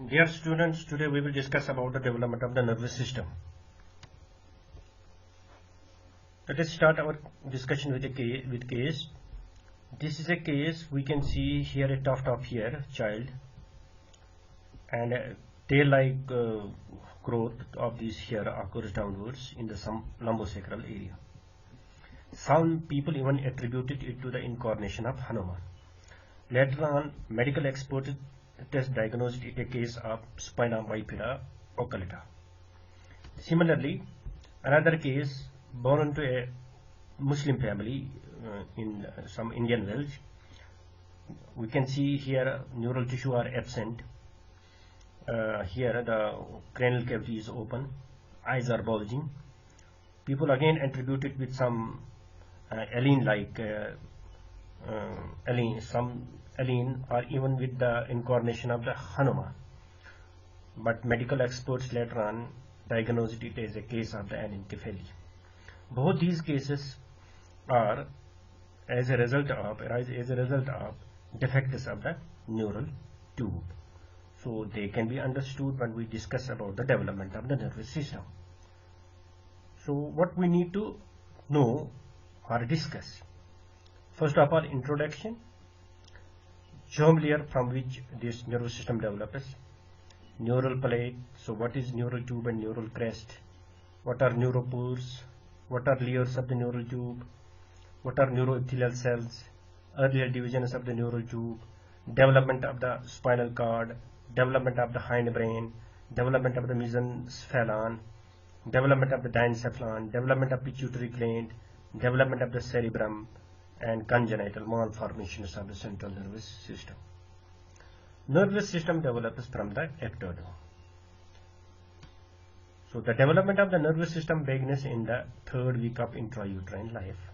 Dear students, today we will discuss about the development of the nervous system. Let us start our discussion with a case. This is a case. We can see here a tuft of hair, child, and a tail-like growth of this hair occurs downwards in the lumbosacral area. Some people even attributed it to the incarnation of Hanuman. Later on, medical experts diagnosed it a case of spina bifida occulta. Similarly, another case born into a Muslim family in some Indian village. We can see here neural tissue are absent. Here the cranial cavity is open, eyes are bulging. People again attribute it with some alien-like alien or even with the incarnation of the Hanuman. But medical experts later on diagnosed it as a case of the anencephaly. Both these cases are arise as a result of defects of the neural tube. So they can be understood when we discuss about the development of the nervous system. So what we need to know or discuss. First of all, introduction, germ layer from which this nervous system develops, neural plate. So what is neural tube and neural crest? What are neuropores? What are layers of the neural tube? What are neuroepithelial cells? Earlier divisions of the neural tube, development of the spinal cord, development of the hindbrain, development of the mesencephalon, development of the diencephalon, development of pituitary gland, development of the cerebrum, and congenital malformations of the central nervous system. Nervous system develops from the ectoderm. So the development of the nervous system begins in the third week of intrauterine life.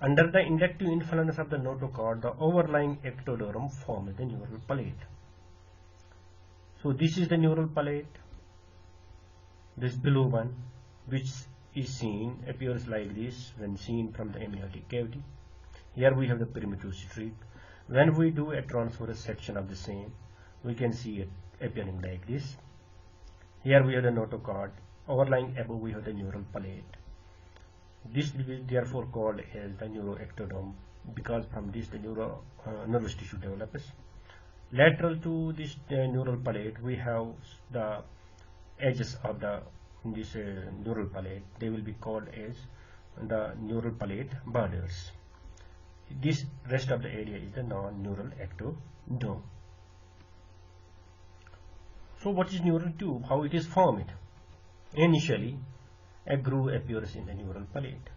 Under the inductive influence of the notochord, the overlying ectoderm forms the neural palate. So this is the neural palate. This below one, which is seen, appears like this when seen from the amniotic cavity. Here we have the primitive strip. When we do a transverse section of the same, we can see it appearing like this. Here we have the notochord. Overlying above we have the neural palate. This will be therefore called as the neuroectoderm because from this the nervous tissue develops. Lateral to this neural palate we have the edges of this neural palate. They will be called as the neural palate borders. This rest of the area is the non-neural ectoderm. So what is neural tube? How it is formed? Initially, a groove appears in the neural palate.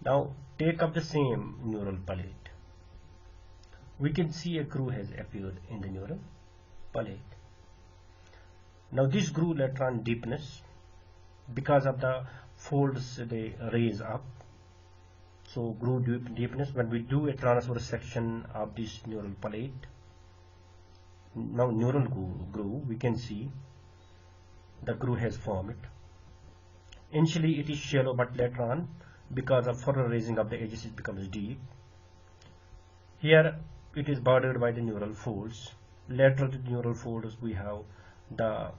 Now take up the same neural palate. We can see a groove has appeared in the neural palate. Now this groove later on deepens because of the folds they raise up. So groove deepness when we do a transverse section of this neural palate. Now neural groove we can see the groove has formed. Initially it is shallow, but later on because of further raising of the edges it becomes deep. Here it is bordered by the neural folds. Lateral to the neural folds we have the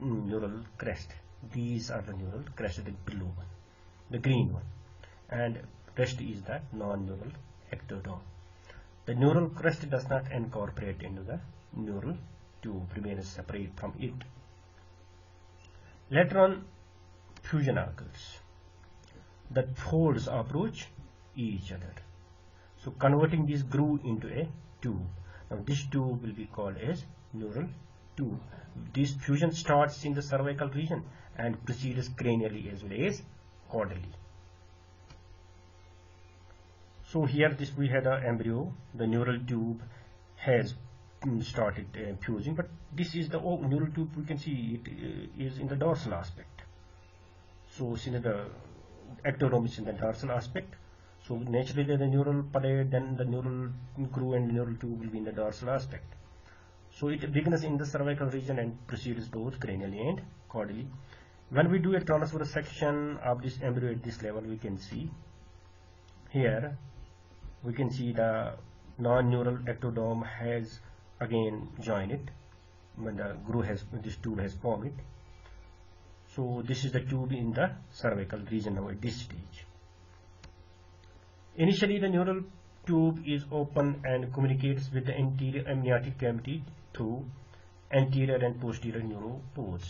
neural crest. These are the neural crest, the below one, the green one, and rest is the non-neural ectoderm. The neural crest does not incorporate into the neural tube, remains separate from it. Later on, fusion occurs. The folds approach each other, so converting this groove into a tube. Now this tube will be called as neural tube. This fusion starts in the cervical region and proceeds cranially as well as caudally. So here we had an embryo. The neural tube has started fusing, but this is the neural tube. We can see it is in the dorsal aspect. So since the ectoderm is in the dorsal aspect, so naturally the neural palate, then the neural groove and neural tube will be in the dorsal aspect. So it begins in the cervical region and proceeds both cranially and caudally. When we do a transverse section of this embryo at this level, we can see here the non-neural ectoderm has again joined it. when the groove has, this tube has formed it. So this is the tube in the cervical region now at this stage. Initially, the neural tube is open and communicates with the anterior amniotic cavity through anterior and posterior neuropores.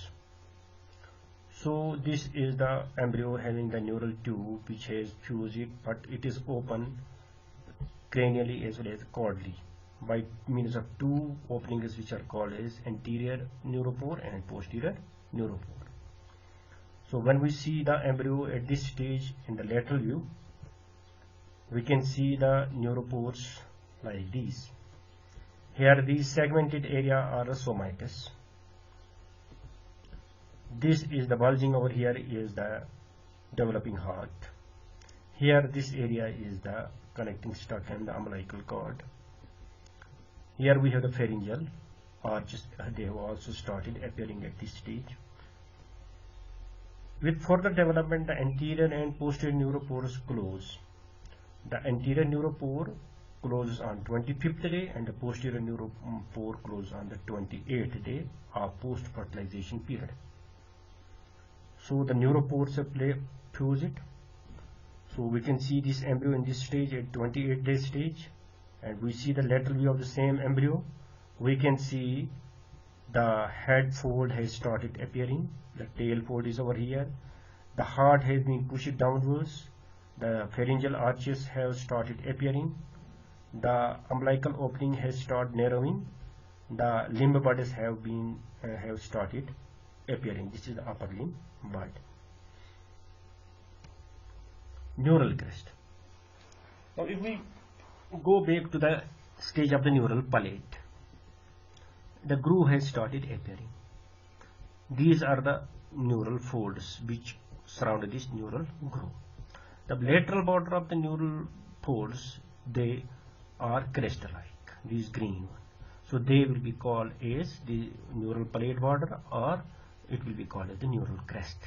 So this is the embryo having the neural tube which has fused it, but it is open cranially as well as caudally by means of two openings which are called as anterior neuropore and posterior neuropore. So when we see the embryo at this stage in the lateral view, we can see the neuropores like these. Here these segmented area are the somites. This is the bulging over here is the developing heart. Here this area is the connecting stalk and the umbilical cord. Here we have the pharyngeal arches. They have also started appearing at this stage. With further development, the anterior and posterior neuropores close. The anterior neuropore closes on 25th day and the posterior neuropore closes on the 28th day of post-fertilization period. So the neuropores fuse it. So we can see this embryo in this stage at 28th day stage, and we see the lateral view of the same embryo. We can see the head fold has started appearing. The tail fold is over here. The heart has been pushed downwards. The pharyngeal arches have started appearing. The umbilical opening has started narrowing. The limb bodies have started appearing. This is the upper limb bud. Neural crest. Now if we go back to the stage of the neural palate, the groove has started appearing. These are the neural folds which surround this neural groove. The lateral border of the neural folds, they are crest-like, these green ones. So they will be called as the neural palate border, or it will be called as the neural crest.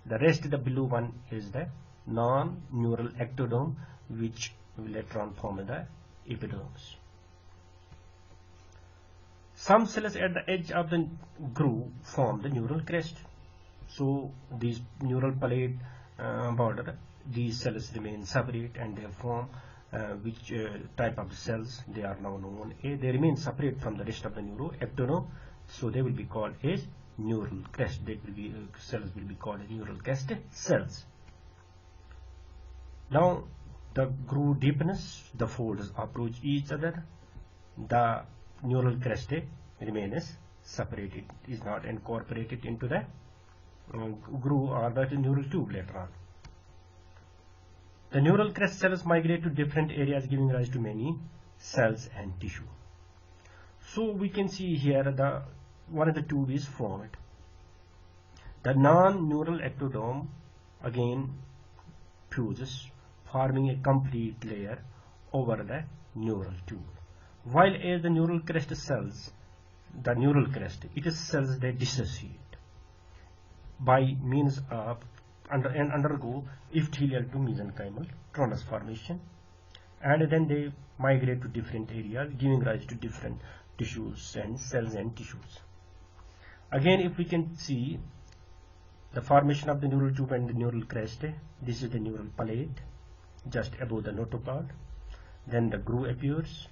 The rest, the blue one, is the non-neural ectoderm, which will later on form the epidermis. Some cells at the edge of the groove form the neural crest. So these neural palate border, these cells remain separate and they form which type of cells they are now known. They remain separate from the rest of the neuroectoderm, so they will be called as neural crest. That will be cells will be called as neural crest cells. Now the groove deepens, the folds approach each other. The neural crest remains separated, is not incorporated into the groove or the neural tube later on. The neural crest cells migrate to different areas, giving rise to many cells and tissue. So we can see here the one of the tube is formed. The non-neural ectoderm again fuses, forming a complete layer over the neural tube. While as the neural crest cells, the neural crest, it is cells that dissociate by means of undergo epithelial to mesenchymal transformation, and then they migrate to different areas, giving rise to different tissues and cells and tissues. Again, if we can see the formation of the neural tube and the neural crest, this is the neural palate just above the notochord. Then the groove appears.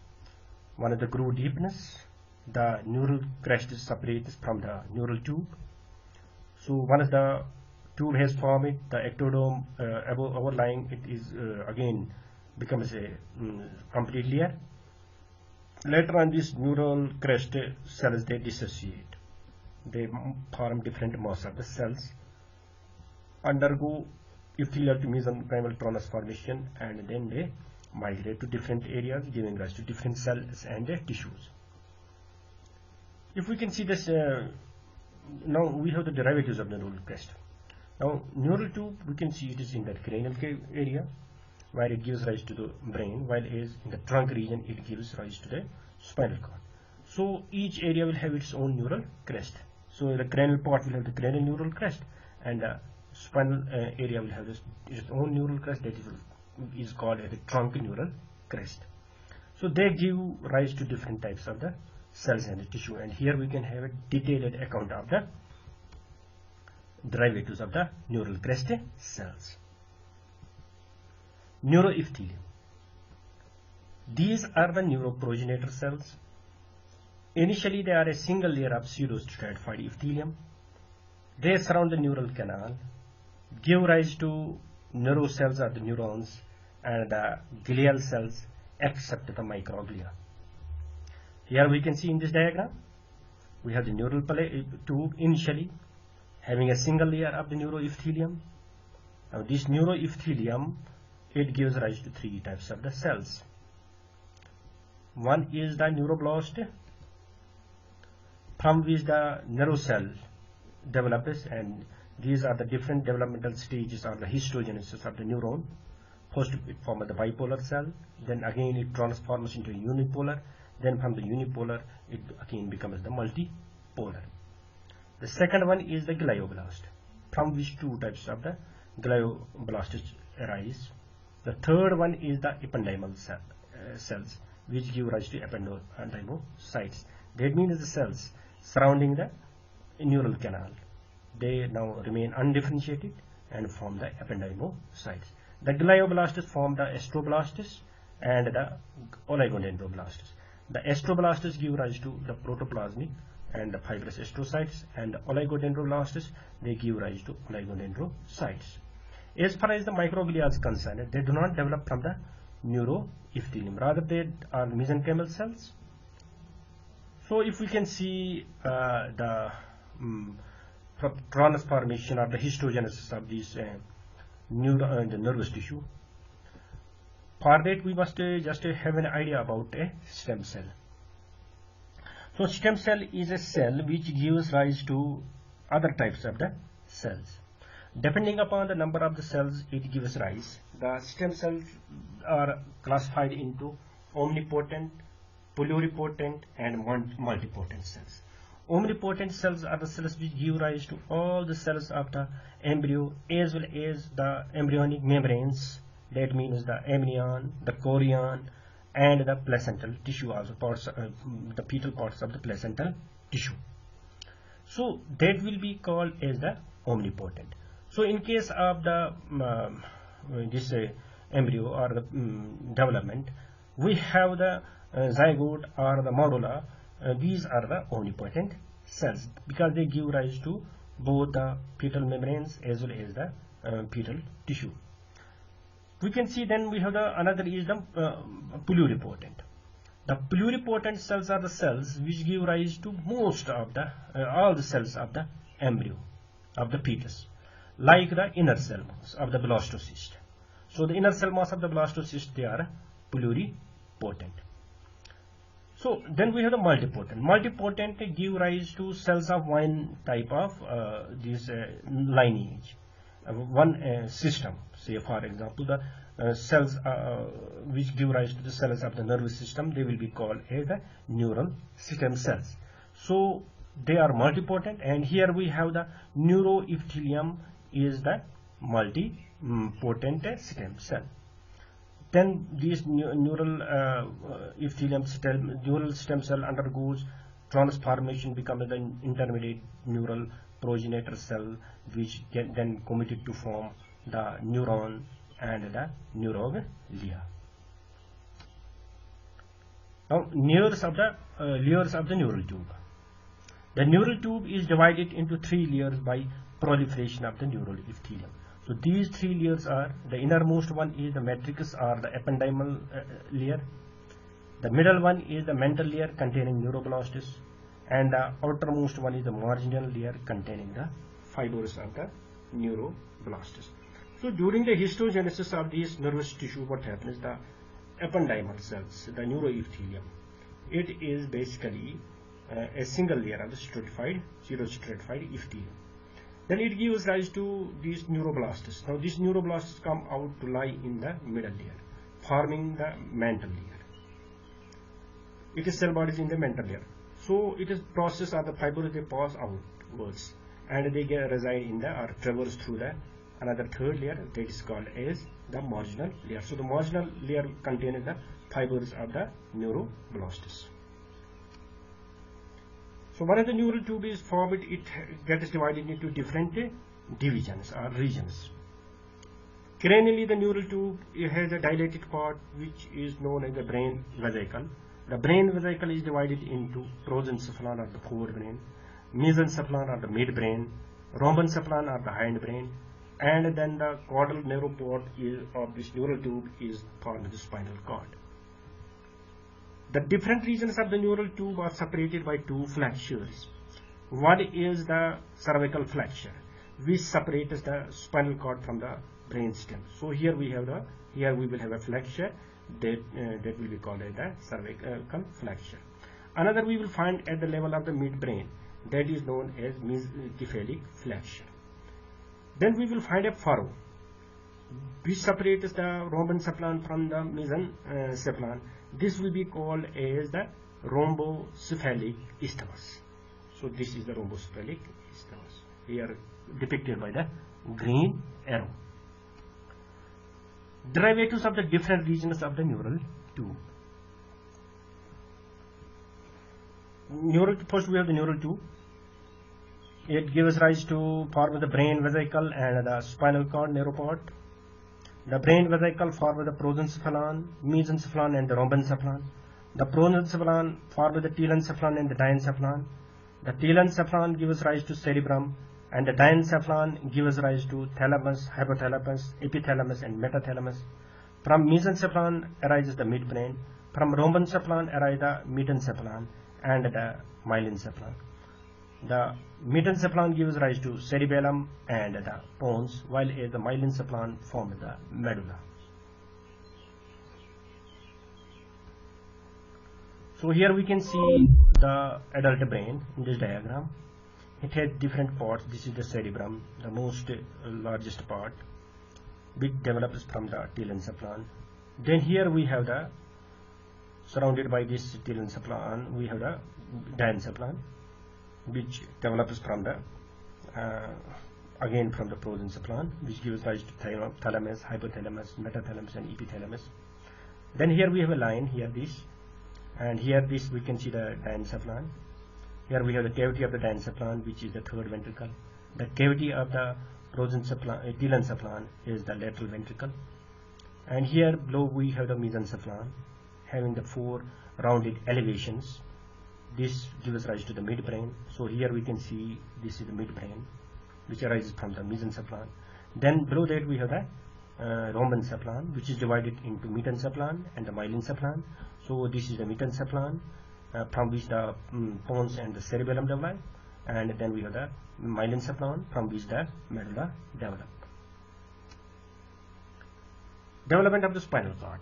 One of the groove deepness, the neural crest is separated from the neural tube. So once the tube has formed, the ectoderm above overlying it is again becomes a complete layer. Later on, these neural crest cells, they dissociate. They form different masses of the cells, undergo epithelial to mesenchymal transformation, and then they migrate to different areas, giving rise to different cells and tissues. If we can see this, now we have the derivatives of the neural crest. Now neural tube, we can see it is in the cranial area where it gives rise to the brain, while as in the trunk region it gives rise to the spinal cord. So each area will have its own neural crest. So the cranial part will have the cranial neural crest, and the spinal area will have its own neural crest, that is called as the trunk neural crest. So they give rise to different types of the cells and tissue, and here we can have a detailed account of the derivatives of the neural crest cells. Neuroepithelium. These are the neuroprogenitor cells. Initially, they are a single layer of pseudostratified epithelium. They surround the neural canal, give rise to neurocells or the neurons, and the glial cells except the microglia. Here we can see in this diagram, we have the neural tube initially having a single layer of the neuroepithelium. Now this neuroepithelium, it gives rise to three types of the cells. One is the neuroblast, from which the neurocell develops, and these are the different developmental stages of the histogenesis of the neuron. First it forms the bipolar cell, then again it transforms into a unipolar, then from the unipolar it again becomes the multipolar. The second one is the glioblast, from which two types of the glioblasts arise. The third one is the ependymal cells, which give rise to ependymocytes. That means the cells surrounding the neural canal, they now remain undifferentiated and form the ependymocytes. The glioblasts form the astroblasts and the oligodendroblasts. The astroblasts give rise to the protoplasmic and the fibrous astrocytes, and the oligodendroblasts, they give rise to oligodendrocytes. As far as the microglia is concerned, they do not develop from the neuroepithelium, rather they are mesenchymal cells. So if we can see the transformation or the histogenesis of these the nervous tissue, for that we must just have an idea about a stem cell. So stem cell is a cell which gives rise to other types of the cells. Depending upon the number of the cells it gives rise, the stem cells are classified into omnipotent, pluripotent and multipotent cells. Omnipotent cells are the cells which give rise to all the cells of the embryo as well as the embryonic membranes. That means the amnion, the chorion and the placental tissue, also parts, the fetal parts of the placental tissue. So that will be called as the omnipotent. So in case of the this embryo or the development, we have the zygote or the morula. These are the omnipotent cells because they give rise to both the fetal membranes as well as the fetal tissue. We can see then we have the another is the pluripotent. The pluripotent cells are the cells which give rise to most of the all the cells of the embryo of the fetus, like the inner cell mass of the blastocyst. So the inner cell mass of the blastocyst, they are pluripotent. So then we have the multipotent. Multipotent give rise to cells of one type of this lineage, one system. Say for example the cells which give rise to the cells of the nervous system, they will be called as the neural stem cells. So they are multipotent, and here we have the neuroepithelium is the multipotent stem cell. Then this neural neural stem cell undergoes transformation, becomes an intermediate neural progenitor cell, which get then committed to form the neuron and the neuroglia. Now layers of the neural tube. The neural tube is divided into three layers by proliferation of the neural epithelium. So these three layers are, the innermost one is the matrix or the ependymal layer. The middle one is the mantle layer containing neuroblasts, and the outermost one is the marginal layer containing the fibers of the neuroblasts. So during the histogenesis of these nervous tissue, what happens? The ependymal cells, the neuroepithelium, it is basically a single layer of the pseudostratified epithelium. Then it gives rise to these neuroblasts. Now these neuroblasts come out to lie in the middle layer, forming the mantle layer. It is cell bodies in the mantle layer. So it is process of the fibers, they pass outwards and they reside in the or traverse through the another third layer that is called as the marginal layer. So the marginal layer contains the fibers of the neuroblasts. So once the neural tube is formed, it gets divided into different divisions or regions. Cranially, the neural tube has a dilated part which is known as the brain vesicle. The brain vesicle is divided into prosencephalon or the forebrain, mesencephalon or the midbrain, rhombencephalon or the hindbrain, and then the caudal neuroport of this neural tube is formed the spinal cord. The different regions of the neural tube are separated by two flexures. One is the cervical flexure, which separates the spinal cord from the brainstem. So here we have we will have a flexure that will be called as the cervical flexure. Another we will find at the level of the midbrain, that is known as mesencephalic flexure. Then we will find a furrow which separates the rhombencephalon from the mesencephalon. This will be called as the rhombocephalic isthmus. So this is the rhombocephalic isthmus, here depicted by the green arrow. Derivatives of the different regions of the neural tube. First we have the neural tube. It gives rise to form the brain vesicle and the spinal cord neuroport. The brain vesicle form the prosencephalon, mesencephalon and the rhombencephalon. The prosencephalon form the telencephalon and the diencephalon. The telencephalon gives rise to cerebrum, and the diencephalon gives rise to thalamus, hypothalamus, epithalamus and metathalamus. From mesencephalon arises the midbrain. From rhombencephalon arises the metencephalon and the myelencephalon. The metencephalon gives rise to cerebellum and the pons, while the myelencephalon forms the medulla. So here we can see the adult brain in this diagram. It has different parts. This is the cerebrum, the most largest part, which develops from the telencephalon. Then here we have the, surrounded by this telencephalon, we have the diencephalon, which develops from the again from the prosencephalon, which gives rise to thalamus, hypothalamus, metathalamus and epithalamus. Then here we have a line, here this, and here this we can see the diencephalon. Here we have the cavity of the diencephalon, which is the third ventricle. The cavity of the telencephalon is the lateral ventricle. And here below we have the mesencephalon, having the four rounded elevations. This gives rise to the midbrain. So here we can see this is the midbrain, which arises from the mesencephalon. Then below that we have the rhombencephalon, which is divided into metencephalon and the myelencephalon. So this is the metencephalon, from which the pons and the cerebellum develop, and then we have the myelencephalon, from which the medulla develop. Development of the spinal cord.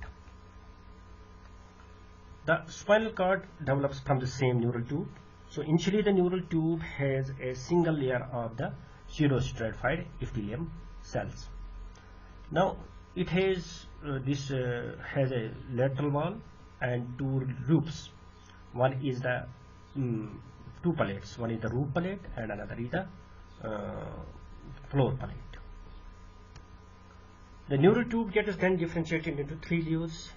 The spinal cord develops from the same neural tube. So initially the neural tube has a single layer of the pseudostratified epithelium cells. Now it has has a lateral wall and two loops. One is the two palates. One is the roof palate and another is the floor palate. The neural tube gets then differentiated into three layers.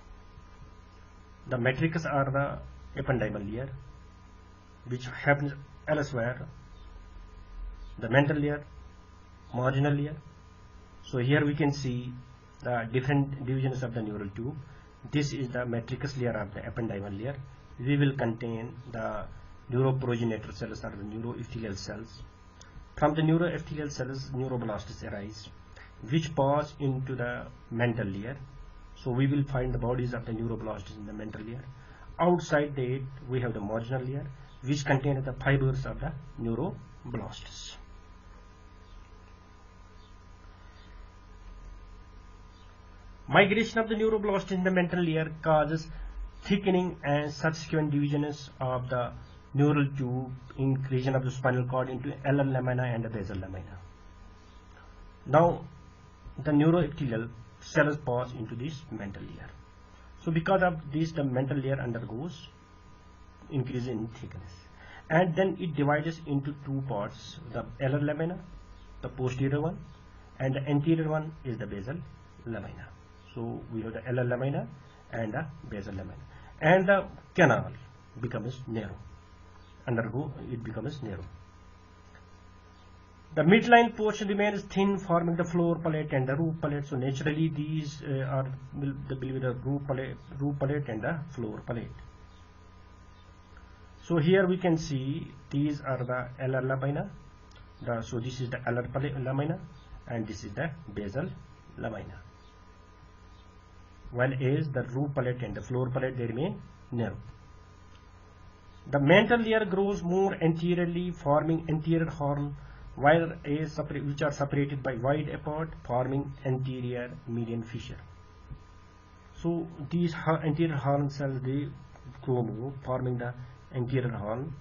The matrix are the ependymal layer, which happens elsewhere. The mental layer, marginal layer. So here we can see the different divisions of the neural tube. This is the matrix layer of the ependymal layer. We will contain the neuroprogenitor cells or the neuroepithelial cells. From the neuroepithelial cells, neuroblasts arise, which pass into the mental layer. So we will find the bodies of the neuroblasts in the mental layer. Outside that we have the marginal layer, which contains the fibers of the neuroblasts. Migration of the neuroblast in the mental layer causes thickening and subsequent divisions of the neural tube in region of the spinal cord into alar lamina and the basal lamina. Now the neuroepithelial cells pass into this mental layer. So because of this, the mental layer undergoes increase in thickness, and then it divides into two parts: the alar lamina, the posterior one, and the anterior one is the basal lamina. So we have the alar lamina and the basal lamina, and the canal becomes narrow, under roof it becomes narrow. The midline portion remains thin, forming the floor plate and the roof plate. So naturally these will be the roof plate and the floor plate. So here we can see these are the alar lamina. So this is the alar lamina and this is the basal lamina. While as the roof plate and the floor plate they remain narrow. The mantle layer grows more anteriorly, forming anterior horn, while which are separated by wide apart, forming anterior median fissure. So these anterior horn cells they grow more, forming the anterior horn.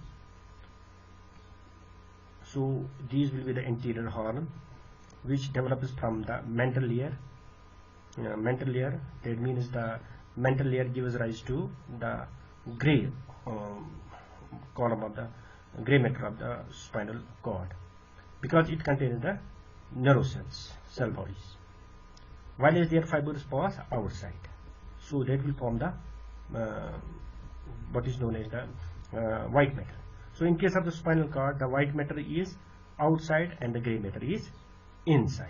So these will be the anterior horn, which develops from the mantle layer. Mantle layer, that means the mantle layer gives rise to the gray column of the gray matter of the spinal cord, because it contains the narrow cell bodies, while as their fibers pass outside. So that will form the what is known as the white matter. So in case of the spinal cord, the white matter is outside and the gray matter is inside.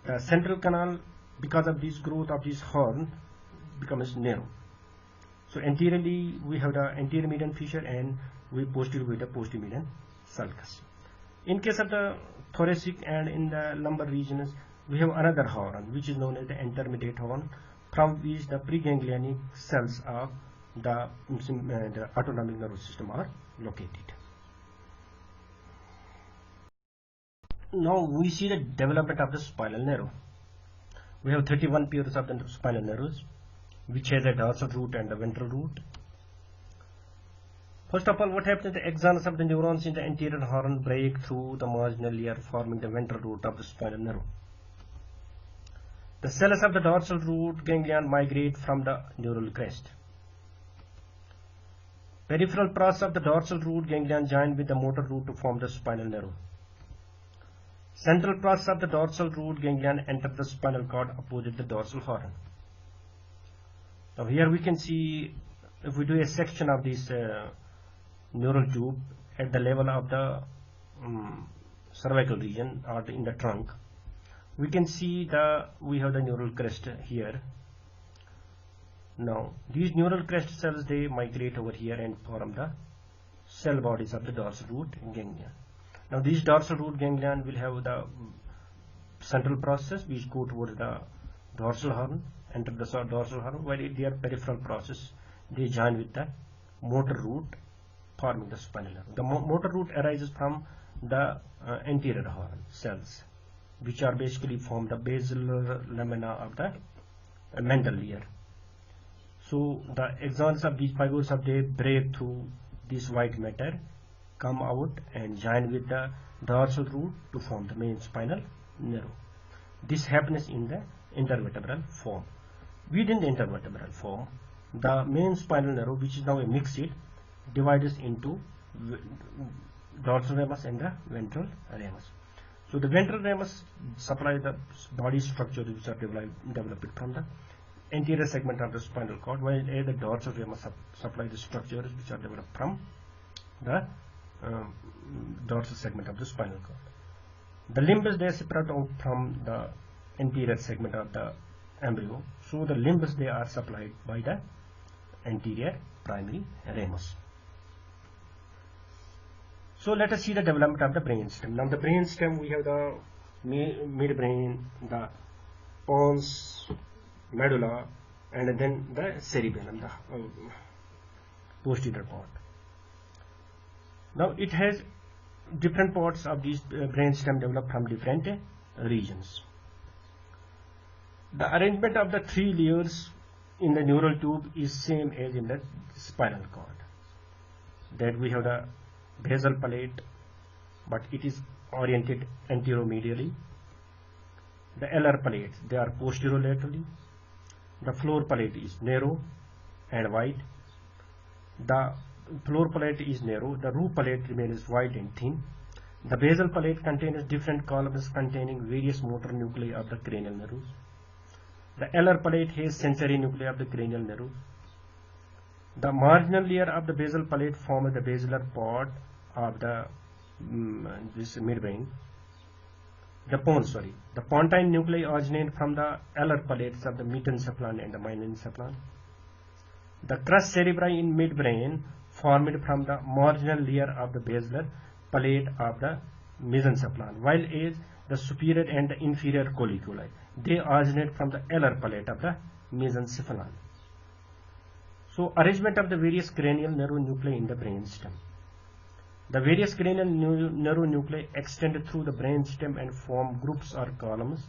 The central canal, because of this growth of this horn, becomes narrow. So anteriorly we have the anterior median fissure and we posterior with the posterior median sulcus. In case of the thoracic and in the lumbar regions, we have another horn which is known as the intermediate horn, from which the preganglionic cells of the autonomic nervous system are located. Now we see the development of the spinal nerve. We have 31 pairs of the spinal nerves, which has a dorsal root and a ventral root. First of all, what happens? The axons of the neurons in the anterior horn break through the marginal layer, forming the ventral root of the spinal nerve. The cells of the dorsal root ganglion migrate from the neural crest. Peripheral process of the dorsal root ganglion join with the motor root to form the spinal nerve. Central process of the dorsal root ganglion enter the spinal cord opposite the dorsal horn. Now here we can see, if we do a section of this neural tube at the level of the cervical region or in the trunk, we can see we have the neural crest here. Now these neural crest cells they migrate over here and form the cell bodies of the dorsal root ganglion. Now these dorsal root ganglion will have the central process which go towards the dorsal horn, enter the dorsal horn, while their peripheral process they join with the motor root, forming the spinal nerve. The motor root arises from the anterior horn cells, which are basically form the basilar lamina of the mantle layer. So the axons of these fibers of they break through this white matter, come out and join with the dorsal root to form the main spinal nerve. This happens in the intervertebral form. Within the intervertebral form, the main spinal nerve, which is now a mixed, divides into dorsal ramus and the ventral ramus. So the ventral ramus supply the body structures which are developed from the anterior segment of the spinal cord, while the dorsal ramus supply the structures which are developed from the dorsal segment of the spinal cord. The limbs they separate out from the anterior segment of the embryo. So the limbs they are supplied by the anterior primary ramus. So let us see the development of the brainstem. Now the brainstem, we have the midbrain, the pons, medulla, and then the cerebellum, the posterior part. Now it has different parts of these brainstem developed from different regions. The arrangement of the three layers in the neural tube is same as in the spinal cord. That we have the basal plate, but it is oriented anteromedially. The alar plates, they are posterolaterally. The floor plate is narrow and wide. The floor plate is narrow. The roof plate remains wide and thin. The basal plate contains different columns containing various motor nuclei of the cranial nerves. The alar plate has sensory nuclei of the cranial nerves. The marginal layer of the basal palate forms the basilar part of the this midbrain. The pontine nuclei originate from the alar palates of the metencephalon and the menincephalon. The crus cerebri in midbrain formed from the marginal layer of the basilar palate of the mesencephalon, while as the superior and the inferior colliculi, they originate from the alar palate of the mesencephalon. So, arrangement of the various cranial neuronuclei in the brainstem. The various cranial neuronuclei extend through the brainstem and form groups or columns.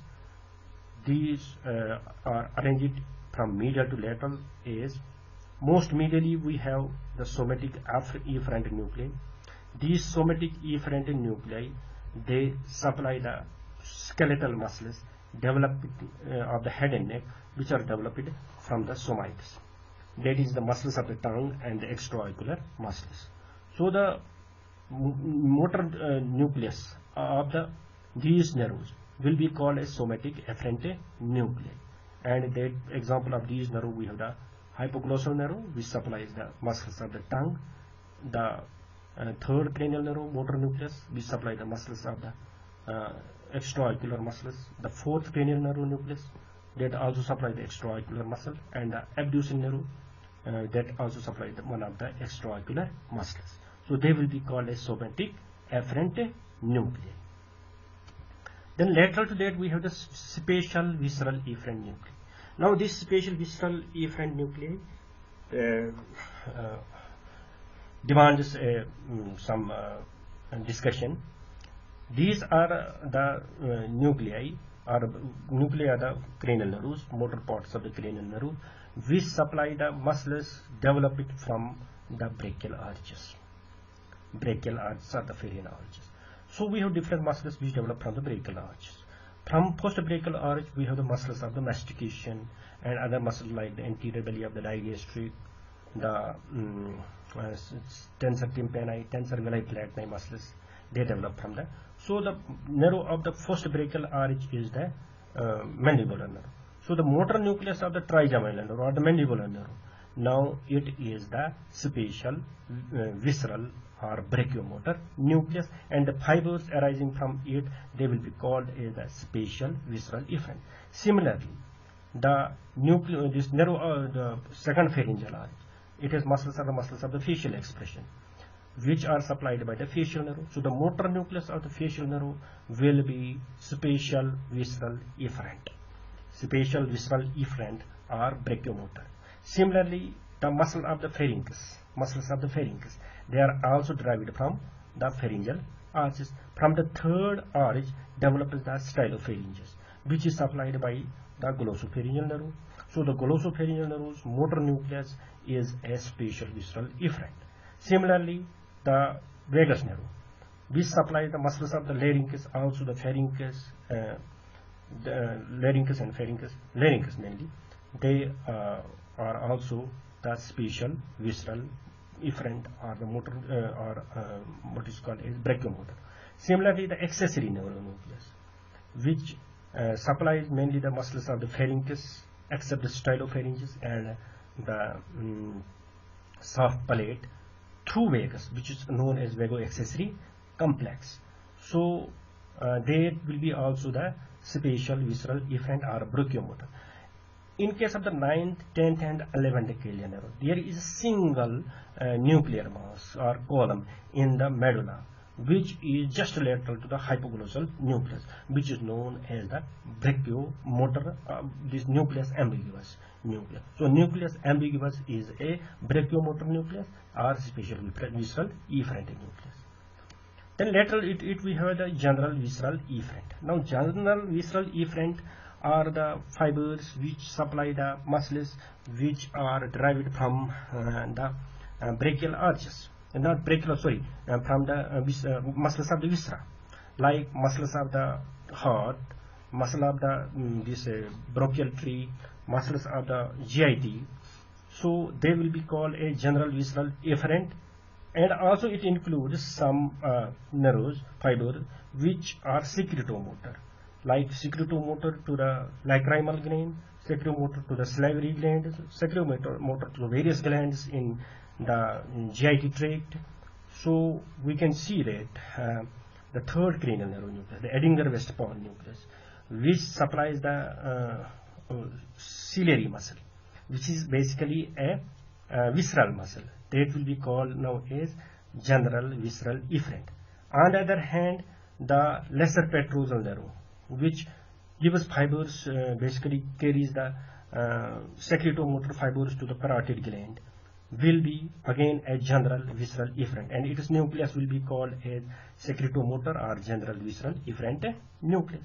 These are arranged from medial to lateral as most medially we have the somatic efferent nuclei. These somatic efferent nuclei, they supply the skeletal muscles developed of the head and neck, which are developed from the somites. That is the muscles of the tongue and the extraocular muscles. So the motor nucleus of these nerves will be called as somatic efferent nuclei. And the example of these nerves, we have the hypoglossal nerve, which supplies the muscles of the tongue, the third cranial nerve, motor nucleus, which supply the muscles of the extraocular muscles, the fourth cranial nerve nucleus, that also supply the extraocular muscle, and the abducens nerve, that also supply one of the extraocular muscles. So they will be called as somatic efferent nuclei. Then lateral to that we have the spatial visceral efferent nuclei. Now this spatial visceral efferent nuclei demands some discussion. These are the nuclei are the cranial nerves, motor parts of the cranial nerve, which supply the muscles developed from the brachial arches. Brachial arches are the Ferrian arches. So we have different muscles which develop from the brachial arches. From post-brachial arch, we have the muscles of the mastication and other muscles like the anterior belly of the digastric, the tensor tympani, tensor veli platini muscles. They develop from the. So the nerve of the post-brachial arch is the mandibular nerve. So the motor nucleus of the trigeminal nerve or the mandibular nerve. Now it is the spatial visceral or brachiomotor nucleus, and the fibers arising from it, they will be called as the spatial visceral efferent. Similarly, the this nerve, the second pharyngeal arch, it has muscles of the facial expression, which are supplied by the facial nerve. So the motor nucleus of the facial nerve will be spatial visceral efferent. Spatial visceral efferent or brachiomotor. Similarly, the muscles of the pharynx, they are also derived from the pharyngeal arches. From the third arch develops the stylopharynges, which is supplied by the glossopharyngeal nerve. So the glossopharyngeal nerve's motor nucleus is a spatial visceral efferent. Similarly, the vagus nerve, which supplies the muscles of the larynx, also the pharynx, the larynx and pharynx, larynx mainly, they are also the spatial visceral efferent or the motor what is called as brachiomotor. Similarly, the accessory neuronucleus, which supplies mainly the muscles of the pharynx, except the stylopharynges and the soft palate, through vagus, which is known as vagoaccessory complex. So there will be also the spatial visceral efferent or brachiomotor. In case of the 9th, 10th and 11th cranial nerve, there is a single nuclear mass or column in the medulla, which is just lateral to the hypoglossal nucleus, which is known as the brachiomotor, this nucleus ambiguus nucleus. So nucleus ambiguus is a brachiomotor nucleus or spatial visceral efferent nucleus. Then lateral we have the general visceral efferent. Now general visceral efferent are the fibers which supply the muscles which are derived from the brachial arches, not brachial, sorry, from the muscles of the viscera, like muscles of the heart, muscle of the this bronchial tree, muscles of the GIT. So they will be called a general visceral efferent, and also it includes some nerves, fibers which are secretomotor. like secretomotor to the lacrimal gland, secretomotor to the salivary gland, secretomotor to various glands in the GIT tract. So we can see that the third cranial nerve nucleus, the Edinger-Westphal nucleus, which supplies the ciliary muscle, which is basically a visceral muscle, that will be called now as general visceral efferent. On the other hand, the lesser petrosal nerve, which gives fibers, basically carries the secretomotor fibers to the parotid gland, will be again a general visceral efferent, and its nucleus will be called as secretomotor or general visceral efferent nucleus.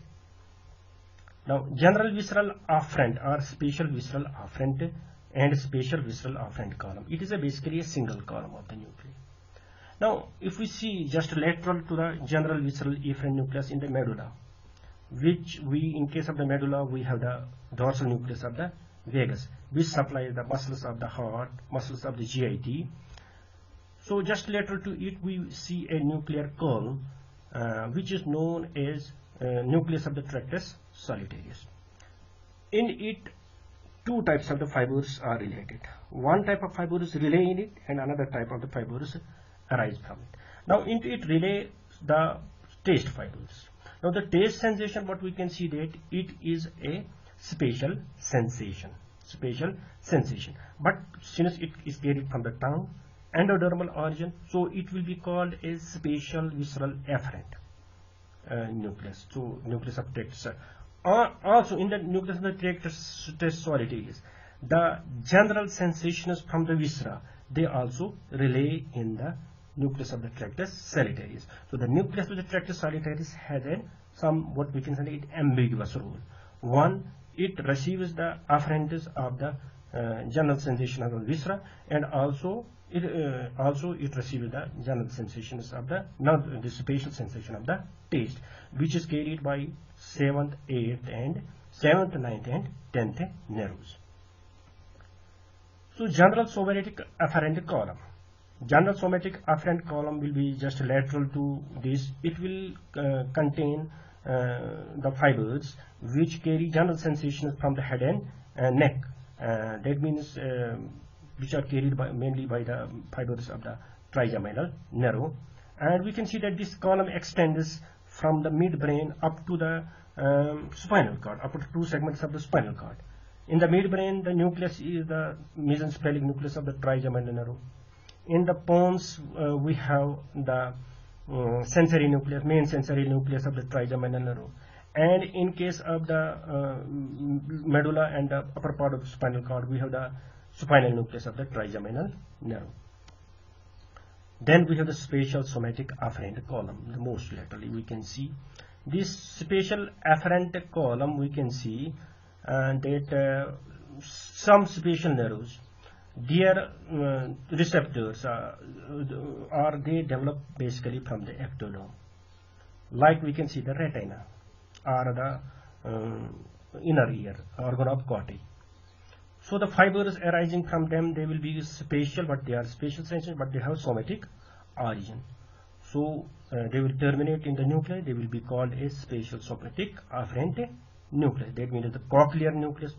Now, general visceral afferent or spatial visceral afferent and spatial visceral afferent column, it is basically a single column of the nucleus. Now, if we see just lateral to the general visceral efferent nucleus in the medulla, which in case of the medulla, we have the dorsal nucleus of the vagus, which supplies the muscles of the heart, muscles of the GIT. So just lateral to it, we see a nuclear column, which is known as nucleus of the tractus solitarius. In it, two types of the fibers are related. One type of fibers relay in it, and another type of the fibers arise from it. Now, into it relay the taste fibers. Now, the taste sensation, what we can see that it is a spatial sensation. But since it is carried from the tongue, endodermal origin, so it will be called a spatial visceral efferent nucleus. So, nucleus of tractus. Also, in the nucleus of the tractus solitarius, the general sensations from the viscera, they also relay in the nucleus of the tractus solitarius. So, the nucleus of the tractus solitarius has some, what we can say, ambiguous role. One, it receives the afferents of the general sensation of the viscera, and also it receives the general sensations of the, not the spatial sensation of the taste, which is carried by 7th, 8th, 9th and 10th nerves. So, general somatic afferent column. General somatic afferent column will be just lateral to this. It will contain the fibers which carry general sensations from the head and neck. That means which are carried mainly by the fibers of the trigeminal nerve. And we can see that this column extends from the midbrain up to the spinal cord, up to two segments of the spinal cord. In the midbrain, the nucleus is the mesencephalic nucleus of the trigeminal nerve. In the pons, we have the sensory nucleus, main sensory nucleus of the trigeminal nerve. And in case of the medulla and the upper part of the spinal cord, we have the spinal nucleus of the trigeminal nerve. Then we have the spatial somatic afferent column, the most laterally we can see. This spatial afferent column, we can see that some spatial nerves, their receptors are they develop basically from the ectodome. Like we can see the retina or the inner ear, organ of Corti. So the fibers arising from them, they will be spatial, but they are spatial sensation, but they have somatic origin. So they will terminate in the nuclei. They will be called a spatial somatic afferent nucleus. That means the cochlear nucleus,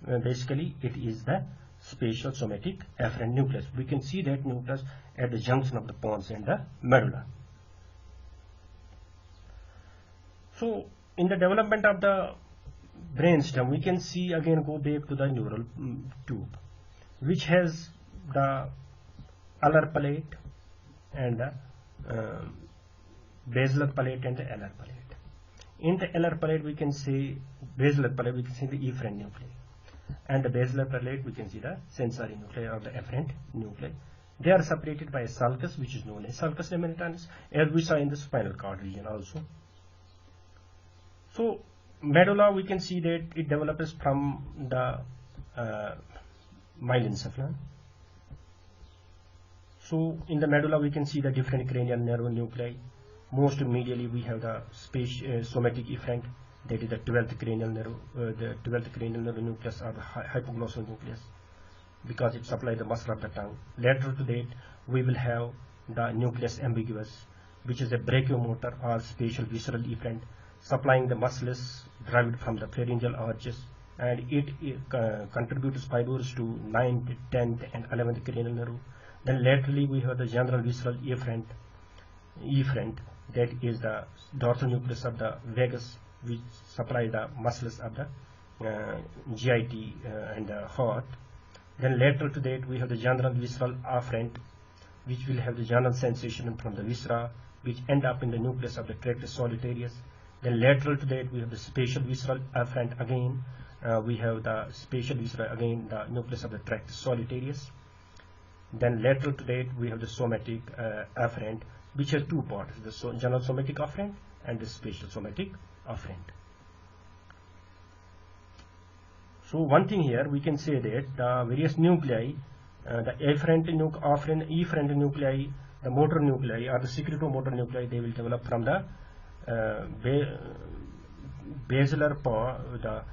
basically it is the spatial somatic afferent nucleus. We can see that nucleus at the junction of the pons and the medulla. So in the development of the brainstem, we can see again, go back to the neural tube, which has the alar palate and the basilar palate and the alar palate. In the alar palate, we can see basilar palate, we can see the efferent nuclei, and the basilar palate, we can see the sensory nuclei or the efferent nuclei. They are separated by a sulcus, which is known as sulcus lamentaris, as we saw in the spinal cord region also. So medulla, we can see that it develops from the myelencephalon. So in the medulla, we can see the different cranial nerve nuclei. Most medially, we have the somatic efferent, that is the 12th cranial nerve, the 12th cranial nerve nucleus or the hypoglossal nucleus, because it supplies the muscle of the tongue. Later to that, we will have the nucleus ambiguus, which is a brachiomotor or spatial visceral efferent, supplying the muscles derived from the pharyngeal arches, and it contributes fibers to 9th, 10th, and 11th cranial nerve. Then laterally we have the general visceral efferent, that is the dorsal nucleus of the vagus, which supply the muscles of the GIT and the heart. Then lateral to that we have the general visceral afferent, which will have the general sensation from the viscera, which end up in the nucleus of the tractus solitarius. Then lateral to that we have the spatial visceral afferent again. We have the spatial viscera again, the nucleus of the tractus solitarius. Then lateral to that we have the somatic afferent, which has two parts, the general somatic afferent and the spatial somatic afferent. So one thing here we can say that the various nuclei, the afferent nuclei, the motor nuclei or the secretomotor nuclei, they will develop from the basilar part, the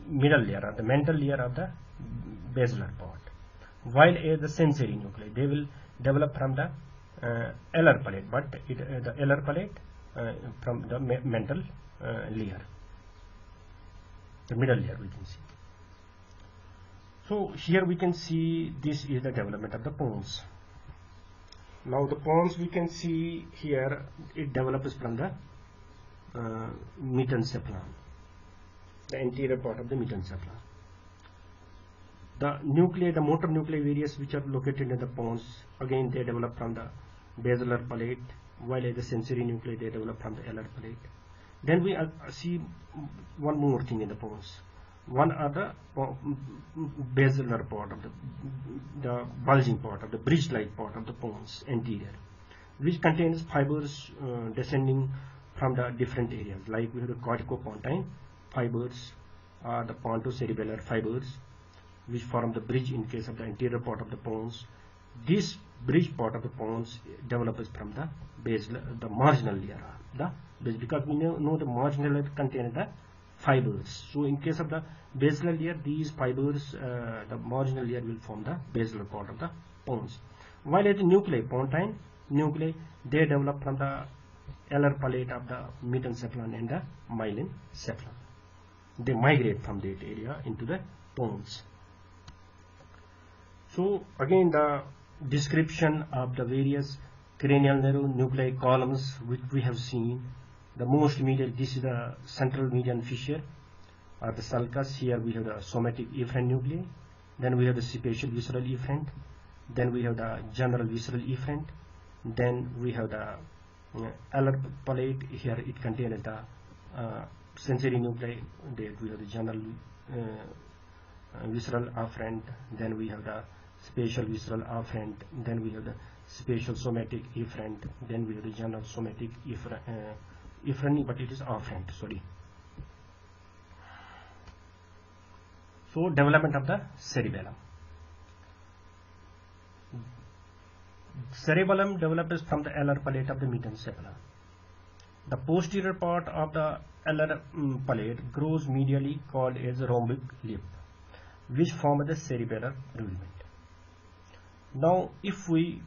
middle layer or the mental layer of the basilar part, while the sensory nuclei, they will develop from the alar palate, but the alar palate from the mental layer, the middle layer we can see. So here we can see this is the development of the pons. Now the pons we can see here, it develops from the metencephalon, the anterior part of the metencephalon. The nuclei, the motor nuclei various which are located in the pons, again they develop from the basilar palate, while the sensory nuclei they develop from the alar palate. Then we see one more thing in the pons. One other basilar part of the bulging part of the bridge-like part of the pons anterior, which contains fibers descending from the different areas, like we have the corticopontine fibers or the pontocerebellar fibers, which form the bridge in case of the anterior part of the pons. This bridge part of the pons develops from the basilar, the marginal layer, because we know the marginal layer contains the fibers. So in case of the basilar layer, these fibers, the marginal layer will form the basilar part of the pons. While at the nuclei, pontine nuclei, they develop from the alar palate of the metencephalon and the myelencephalon. They migrate from that area into the pons. So again the description of the various cranial nerve nuclei columns which we have seen. The most medial, this is the central median fissure or the sulcus. Here we have the somatic efferent nuclei. Then we have the spatial visceral efferent. Then we have the general visceral efferent. Then we have the alar palate. Here it contains the sensory nuclei. There we have the general visceral afferent. Then we have the spatial visceral afferent. Then we have the spatial somatic efferent. Then we have the general somatic efferent, but it is afferent, sorry. So development of the cerebellum. Cerebellum develops from the alar palate of the metencephalon. The posterior part of the alar palate grows medially, called as rhombic lip, which form the cerebellar rudiment. Now if we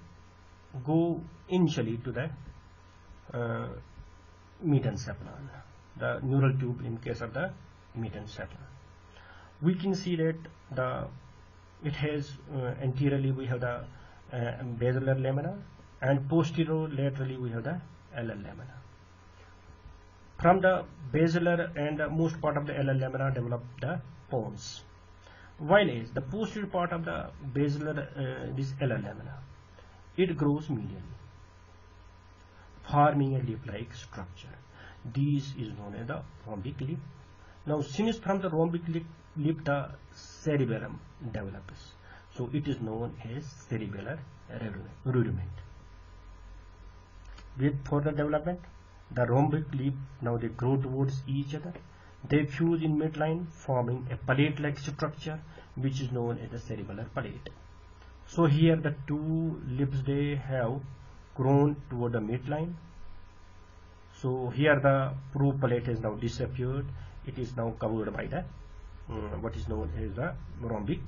go initially to the metencephalon, the neural tube in case of the metencephalon, we can see that it has anteriorly we have the basilar lamina, and posterior laterally we have the alar lamina. From the basilar and the most part of the alar lamina develop the pons, while is the posterior part of the basilar this alar lamina, it grows medially, forming a lip-like structure. This is known as the rhombic lip. Now since from the rhombic lip the cerebellum develops, so it is known as cerebellar rudiment. With further development, the rhombic lip, now they grow towards each other. They fuse in midline, forming a palate-like structure which is known as the cerebellar palate. So here the two lips they have grown toward the midline. So here the pro-palate has now disappeared. It is now covered by the what is known as the rhombic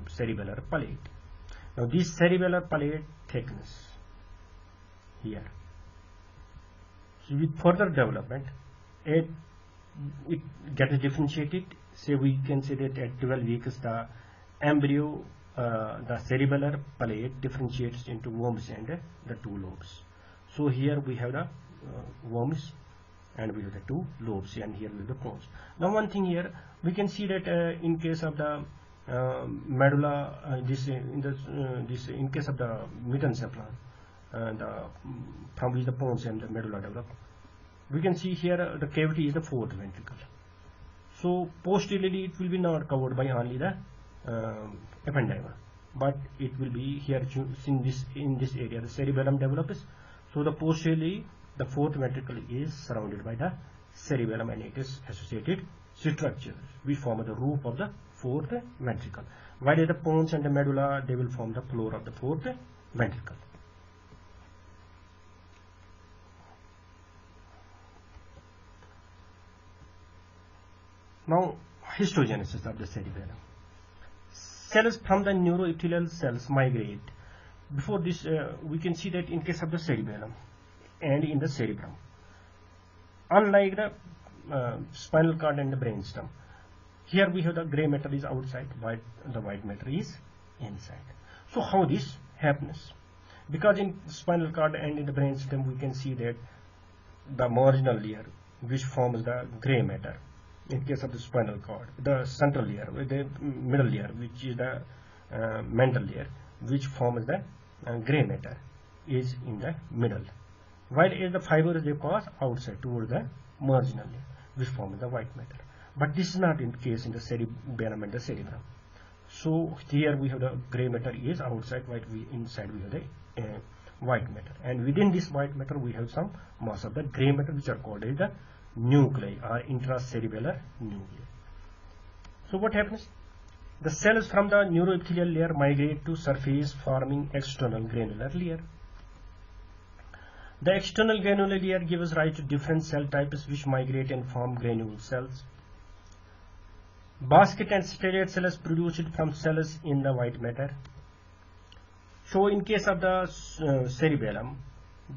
cerebellar palate. Now this cerebellar palate thickness here. So with further development, it gets differentiated. Say we can say that at 12 weeks the embryo, the cerebellar plate differentiates into worms and the two lobes. So here we have the worms and we have the two lobes, and here we have the pons. Now one thing here we can see that in case of the medulla, in case of the mesencephalon, from which the pons and the medulla develop, we can see here the cavity is the fourth ventricle. So posteriorly it will be not covered by only the ependyma, but it will be here in this area the cerebellum develops. So the posteriorly the fourth ventricle is surrounded by the cerebellum, and it is associated structures which form the roof of the fourth ventricle, while the pons and the medulla, they will form the floor of the fourth ventricle. Now histogenesis of the cerebellum. Cells from the neuroepithelial cells migrate. Before this we can see that in case of the cerebellum and in the cerebrum, unlike the spinal cord and the brainstem, here we have the gray matter is outside, while the white matter is inside. So how this happens? Because in spinal cord and in the brainstem we can see that the marginal layer which forms the gray matter. In case of the spinal cord, the central layer, the middle layer, which is the mental layer, which forms the gray matter, is in the middle, while as the fibers they pass outside towards the marginal layer, which forms the white matter. But this is not in case in the cerebellum and the cerebrum. So here we have the gray matter is outside, while inside we have the white matter, and within this white matter we have some mass of the gray matter, which are called as the nuclei or intracerebellar nuclei. So what happens? The cells from the neuroepithelial layer migrate to surface, forming external granular layer. The external granular layer gives rise to different cell types which migrate and form granule cells. Basket and stellate cells produced from cells in the white matter. So in case of the cerebellum,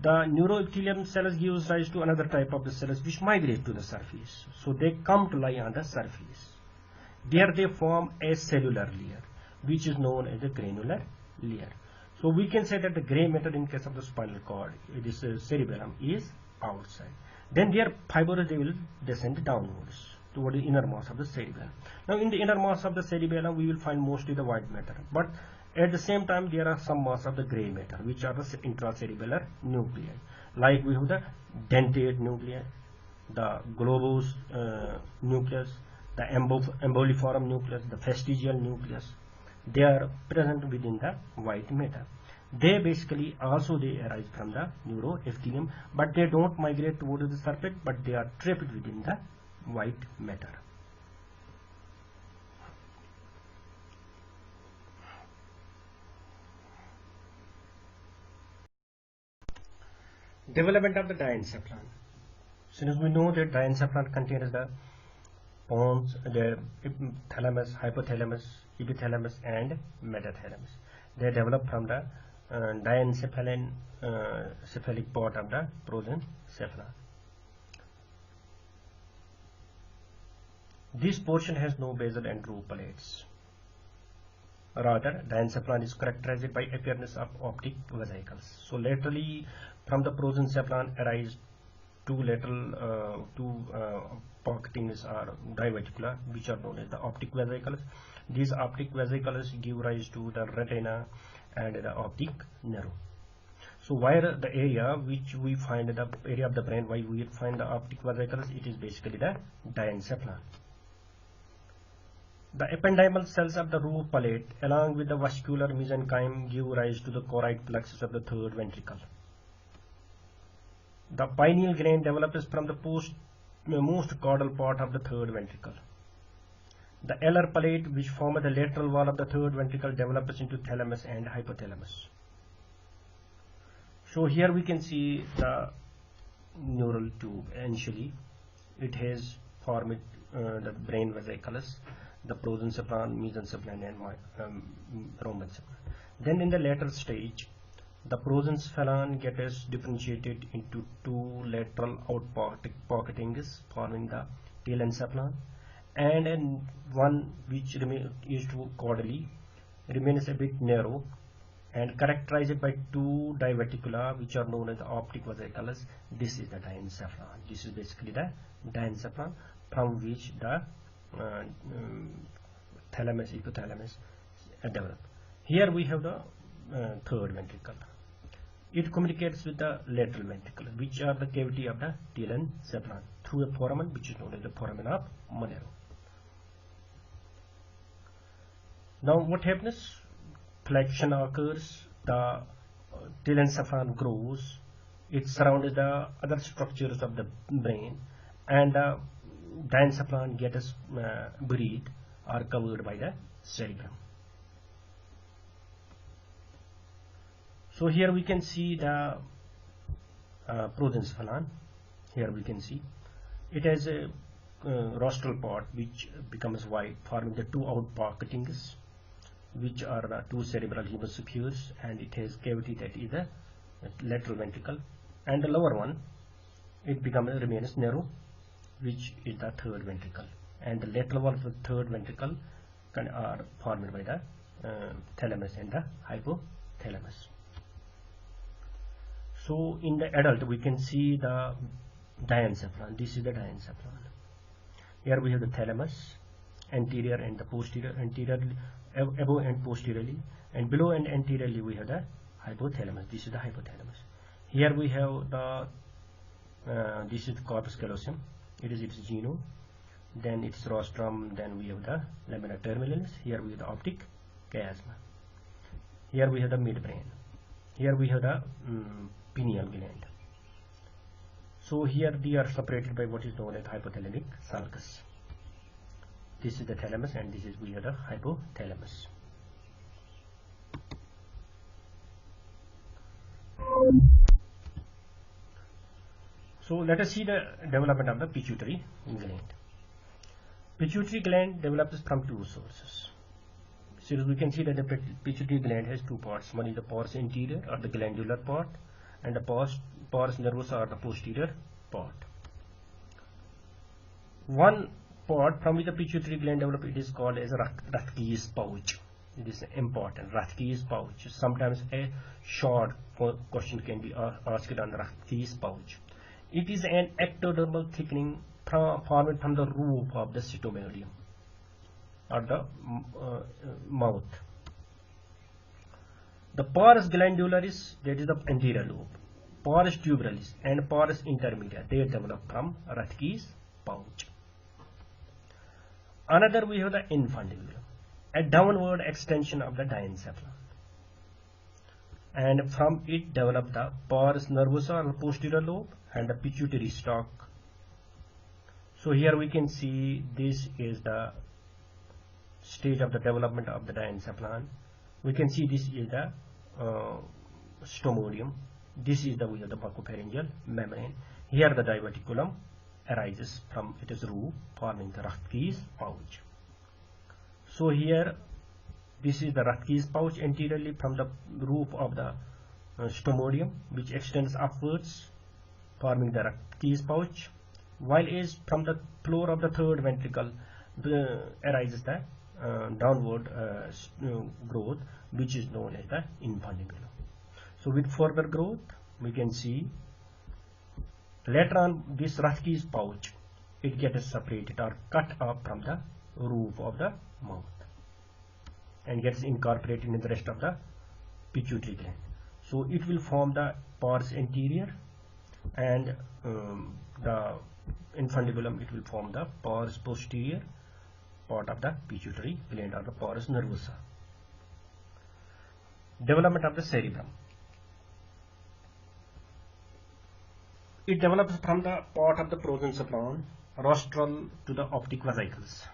the neuroepithelium cells gives rise to another type of the cells which migrate to the surface. So they come to lie on the surface. There they form a cellular layer, which is known as the granular layer. So we can say that the gray matter in case of the spinal cord, this cerebellum, is outside. Then their fibers, they will descend downwards toward the inner mass of the cerebellum. Now in the inner mass of the cerebellum we will find mostly the white matter, but at the same time there are some mass of the gray matter, which are the intracerebellar nuclei. Like we have the dentate nuclei, the globose nucleus, the emboliform nucleus, the fastigial nucleus. They are present within the white matter. They basically also they arise from the neuroepithelium, but they don't migrate towards the surface, but they are trapped within the white matter. Development of the diencephalon. Since we know that diencephalon contains the pons, the thalamus, hypothalamus, epithalamus, and metathalamus. They develop from the diencephalon cephalic part of the prosencephalon. This portion has no basal and roof plates. Rather, diencephalon is characterized by appearance of optic vesicles. So laterally from the prosencephalon arise two lateral pocketings are diverticula, which are known as the optic vesicles. These optic vesicles give rise to the retina and the optic nerve. So where the area which we find, the area of the brain why we find the optic vesicles, it is basically the diencephalon. The ependymal cells of the roof palate along with the vascular mesenchyme give rise to the choroid plexus of the third ventricle. The pineal gland develops from the most caudal part of the third ventricle. The alar palate, which forms the lateral wall of the third ventricle, develops into thalamus and hypothalamus. So here we can see the neural tube. Initially, it has formed the brain vesicles, the prosencephalon, mesencephalon, and rhombencephalon. Then in the later stage, The prosencephalon gets differentiated into two lateral outpocketings forming the telencephalon, and one which is caudally remains a bit narrow and characterized by two diverticula which are known as the optic vesicles. This is the diencephalon. This is basically the diencephalon from which the thalamus, hypothalamus develop. Here we have the third ventricle. It communicates with the lateral ventricle, which are the cavity of the telencephalon, through a foramen which is known as the foramen of Monero. Now what happens? Flexion occurs, the telencephalon grows, it surrounds the other structures of the brain, and the diencephalon gets buried or covered by the cerebrum. So here we can see the prosencephalon. Here we can see it has a rostral part which becomes wide, forming the two outpocketings, which are the two cerebral hemispheres, and it has cavity that is the lateral ventricle, and the lower one it remains narrow, which is the third ventricle, and the lateral wall of the third ventricle are formed by the thalamus and the hypothalamus. So in the adult we can see the diencephalon. This is the diencephalon. Here we have the thalamus, anterior and the posterior, anteriorly, above and posteriorly, and below and anteriorly we have the hypothalamus. This is the hypothalamus. Here we have the this is the corpus callosum. It is its genome, then its rostrum, then we have the lamina terminalis. Here we have the optic chiasma. Here we have the midbrain. Here we have the pineal gland. So here they are separated by what is known as hypothalamic sulcus. This is the thalamus, and this is we have the hypothalamus. So let us see the development of the pituitary gland. Pituitary gland develops from two sources. So we can see that the pituitary gland has two parts. One is the pars anterior, or the glandular part, and the pars nervosa, or the posterior part. One part from which the pituitary gland develops, it is called as Rathke's pouch. It is important, Rathke's pouch. Sometimes a short question can be asked on Rathke's pouch. It is an ectodermal thickening formed from the roof of the cytomedium, or the mouth. The pars glandularis, that is the anterior lobe, pars tuberalis and pars intermedia, they develop from Rathke's pouch. Another we have the infundibulum, a downward extension of the diencephalon, and from it develop the pars nervosa, or posterior lobe, and the pituitary stalk. So here we can see this is the stage of the development of the diencephalon. We can see this is the stomodium. This is the buccopharyngeal membrane. Here the diverticulum arises from its roof, forming the Rathke's pouch. So here this is the Rathke's pouch anteriorly from the roof of the stomodium, which extends upwards, forming the Rathke's pouch, while is from the floor of the third ventricle arises the downward growth, which is known as the infundibulum. So with further growth we can see later on this Rathke's pouch, it gets separated or cut off from the roof of the mouth and gets incorporated in the rest of the pituitary gland. So it will form the pars anterior, and the infundibulum, it will form the pars posterior part of the pituitary gland, or the pars nervosa. Development of the cerebrum. It develops from the part of the prosencephalon rostral to the optic vesicles.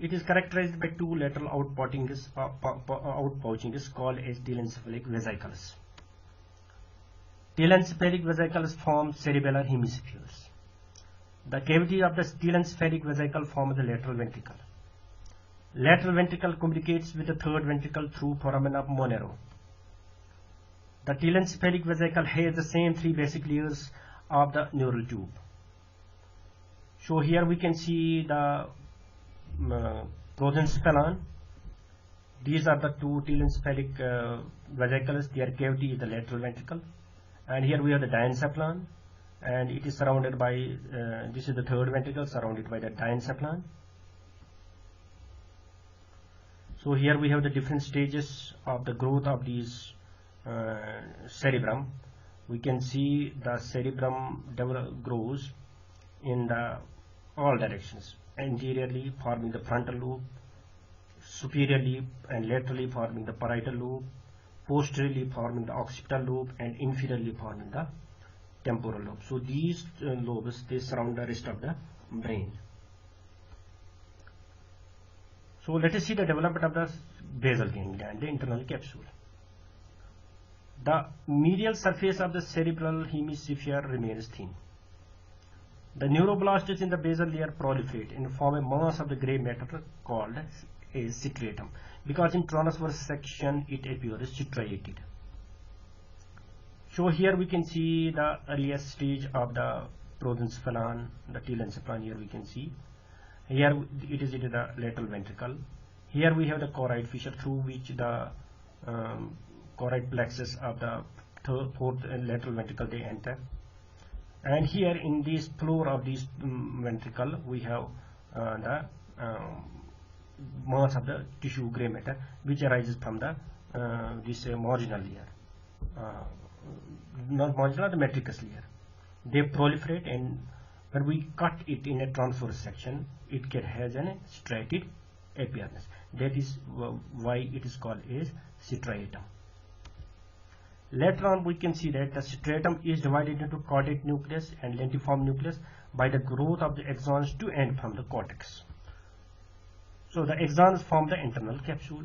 It is characterized by two lateral outpouchings called as telencephalic vesicles. Telencephalic vesicles form cerebellar hemispheres. The cavity of the telencephalic vesicle forms the lateral ventricle. Lateral ventricle communicates with the third ventricle through foramen of Monero. The telencephalic vesicle has the same three basic layers of the neural tube. So here we can see the prosencephalon. These are the two telencephalic vesicles. Their cavity is the lateral ventricle, and here we have the diencephalon, and it is surrounded by this is the third ventricle surrounded by the diencephalon. So here we have the different stages of the growth of these cerebrum. We can see the cerebrum grows in the all directions, anteriorly forming the frontal lobe, superiorly and laterally forming the parietal lobe, posteriorly forming the occipital lobe, and inferiorly forming the temporal lobe. So these lobes, they surround the rest of the brain. So let us see the development of the basal ganglia and the internal capsule. The medial surface of the cerebral hemisphere remains thin. The neuroblasts in the basal layer proliferate and form a mass of the grey matter called a striatum, because in transverse section it appears striated. So here we can see the earliest stage of the prosencephalon, the telencephalon. Here we can see. Here it is in the lateral ventricle. Here we have the choroid fissure through which the choroid plexus of the fourth and lateral ventricle they enter. And here in this floor of this ventricle we have the mass of the tissue grey matter which arises from the this marginal layer, not marginal, the matrix layer. They proliferate, and when we cut it in a transverse section, it has a striated appearance. That is why it is called as striatum. Later on we can see that the striatum is divided into caudate nucleus and lentiform nucleus by the growth of the axons to and from the cortex. So the axons form the internal capsule.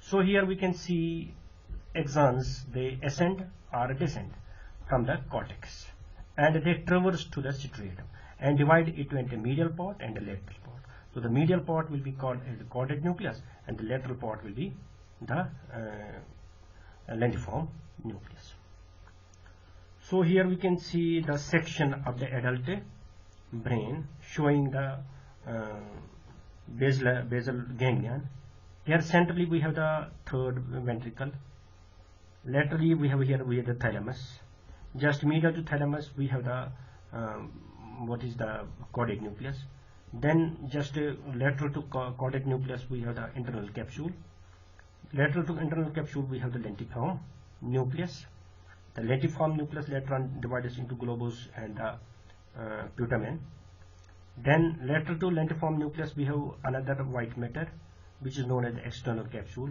So here we can see axons, they ascend or descend from the cortex, and they traverse to the striatum and divide it into a medial part and a lateral part. So the medial part will be called as the caudate nucleus, and the lateral part will be the lentiform nucleus. So here we can see the section of the adult brain showing the basal ganglion. Here centrally we have the third ventricle. Laterally we have the thalamus. Just medial to thalamus we have the what is the caudate nucleus. Then just lateral to caudate nucleus we have the internal capsule. Lateral to internal capsule we have the lentiform nucleus. The lentiform nucleus later on divides into globus and the putamen. Then lateral to lentiform nucleus we have another white matter which is known as the external capsule.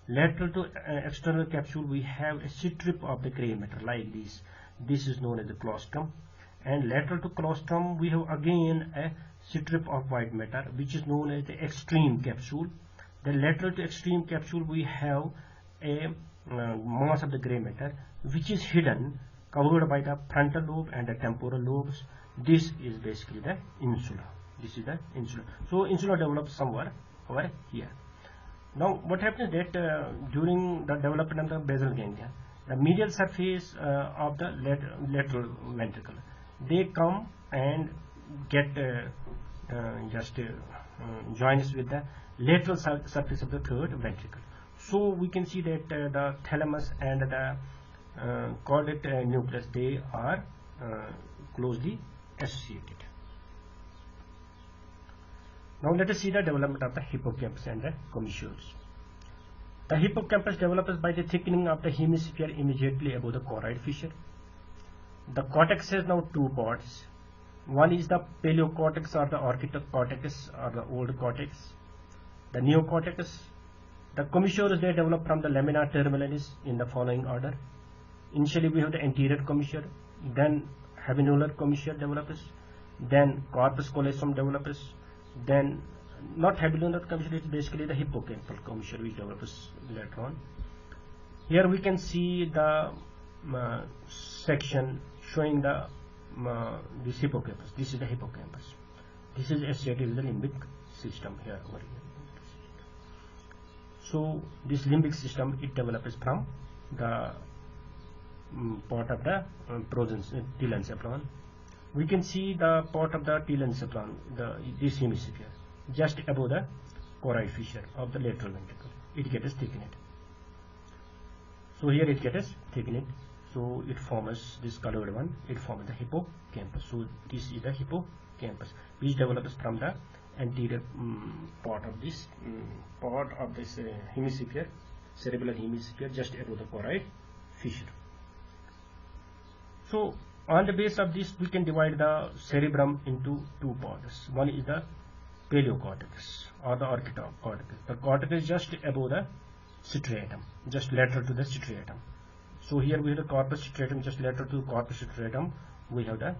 Lateral to external capsule we have a strip of the grey matter like this. This is known as the claustrum. And lateral to claustrum we have again a strip of white matter which is known as the extreme capsule. The lateral to extreme capsule we have a mass of the grey matter which is hidden, covered by the frontal lobe and the temporal lobes. This is basically the insula. This is the insula. So insula develops somewhere over here. Now what happens that during the development of the basal ganglia, the medial surface of the lateral ventricle, they come and get joins with the lateral surface of the third ventricle. So we can see that the thalamus and the caudate nucleus, they are closely associated. Now let us see the development of the hippocampus and the commissures. The hippocampus develops by the thickening of the hemisphere immediately above the choroid fissure. The cortex has now two parts. One is the paleocortex or the archaeocortex or the old cortex. The neocortex. The commissures, they develop from the lamina terminalis in the following order. Initially we have the anterior commissure, then habenular commissure develops, then corpus callosum develops, then not habenular commissure, it's basically the hippocampal commissure which develops later on. Here we can see the section showing the this hippocampus. This is the hippocampus. This is associated with the limbic system here over here. So this limbic system, it develops from the part of the telencephalon. We can see the part of the telencephalon, this hemisphere, just above the choroid fissure of the lateral ventricle. It gets thickened. So here it gets thickened. So it forms this colored one. It forms the hippocampus. So this is the hippocampus, which develops from the anterior part of this hemisphere, cerebral hemisphere, just above the choroid fissure. So on the base of this, we can divide the cerebrum into two parts. One is the paleocortex or the orchicortex. The cortex is just above the striatum, just lateral to the striatum. So here we have the corpus striatum, just lateral to corpus striatum. We have the